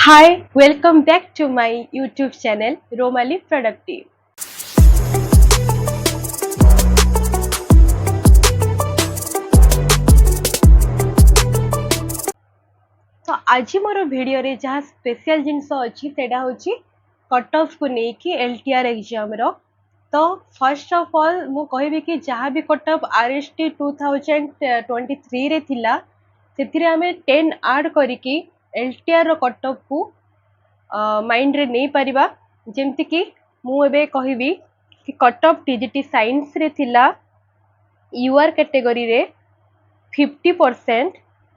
Hi, welcome back to my YouTube channel Romali Productive. तो आज मोर video रे जहाँ स्पेशल जिनस अच्छी सेटा होची कट ऑफ को लेकी एलटीआर एग्जाम रो। तो फर्स्ट ऑफ ऑल मु कहबी कि जहाँ भी कट ऑफ आरएसटी 2023 रे थिला सेथिरे हमें 10 ऐड करिकी एलटीआर रो कट ऑफ को माइंड रे नहीं परिबा। जेमति कि मु एबे कहबी कि कट ऑफ टीजीटी साइंस रे थिला यूआर कैटेगरी रे 50%,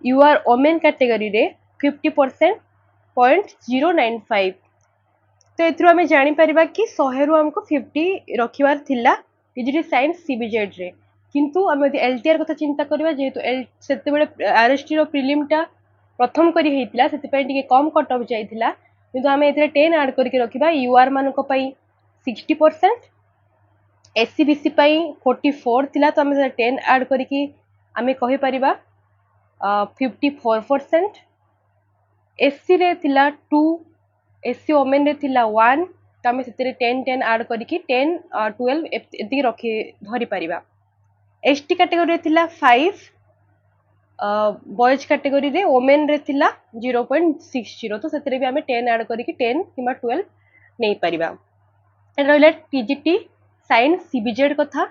यूआर ओमेन कैटेगरी रे 50% 0.095। तो एथरो हमें जानी परिबा कि 100 रु हमको 50 रखिवार थिला टीजीटी साइंस सीबीजेड रे। किंतु हम यदि एलटीआर कथा चिंता करबा जेहेतु सेते बेले आरएसटी रो प्रीलिम टा प्रथम करी हेतिला सेते पय टिके कम कट ऑफ जाइतिला। किंतु हमें एथरे 10 ऐड करके रखिबा यूआर मानको पय 60%, एससीबीसी पय 44 थिला तो हमें 10 ऐड करके आमे कहि परिबा 54%, एससी रे थिला 2, एससी ओमेन रे थिला 1 तो आमे सेते 10 ऐड करके 10 12 एति रखि धरि परिबा। एसटी कैटेगरी रे थिला 5, बॉयज कैटेगरी रे ओमेन रे थिला 0.60 तो सेते भी आमे 10 ऐड करके 10 किबा 12 नै परिबा। रहला टीजीटी साइंस सीबीजेड कथा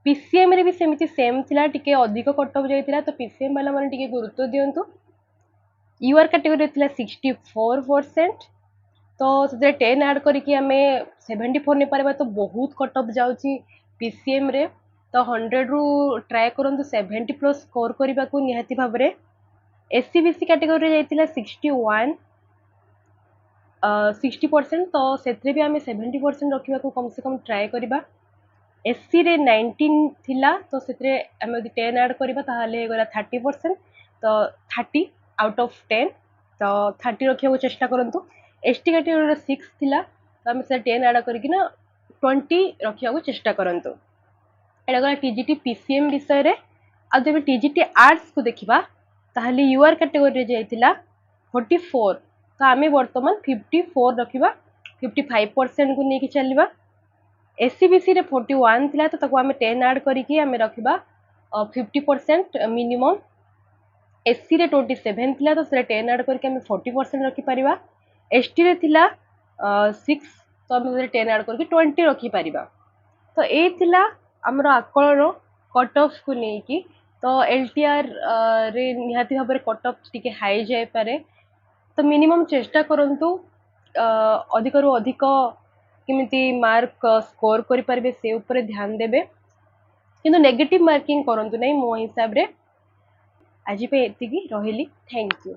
पीसीएम रे भी सेमिति सेम थिला टिके अधिक कट ऑफ जाइतिला तो पीसीएम वाला माने टिके गुरुत्व दियंतु। यूआर कैटेगरी थिला 64% तो से 10 ऐड करके हमें 74 नै पारबा तो बहुत कट ऑफ जाउची पीसीएम रे। तो 100 रु ट्राई करंतु 70 प्लस स्कोर करबा को निहाती भाबरे। एससीबीसी कैटेगरी रे जाइतिला 61 60% तो सेत्रे भी हमें 70% रखिबा को कम से कम ट्राई करबा। एससी रे 19 थिला तो सेत्रे हम यदि 10 ऐड करबा ताहाले गला 30% तो 30 आउट ऑफ 10 तो 30 रखिया को चेष्टा करंतु। एसटी कैटेगरी रे 6 थिला तो हम से 10 ऐड करके ना 20 रखिया को चेष्टा करंतु। एडा गला टीजीटी पीसीएम विषय रे। आ जब टीजीटी आर्ट्स को देखिबा ताहाले यूआर कैटेगरी रे जाइतिला 44 तो आमे वर्तमान 54 रखिबा 55% को नेकी चलिबा। एससीबीसी रे 41 थिला तो ताको आमे 10 ऐड करिकी आमे रखिबा 50% मिनिमम। एससी रे 27 थिला तो से 10 ऐड करके आमे 40% रखि परिबा। एसटी रे थिला 6 तो आमे 10 ऐड करके 20 रखि परिबा। तो ए थिला हमरो आकलन कट ऑफ को नेकी। तो एलटीआर रे निहाती भाबरे कट ऑफ टिके हाई जाय पारे तो मिनिमम चेष्टा करंतु अधिक रु अधिक किमिति मार्क स्कोर करि परबे से ऊपर ध्यान देबे किंतु नेगेटिव मार्किंग करंतु नै मो हिसाब रे। आज पे एतिकी रहिली। Thank you.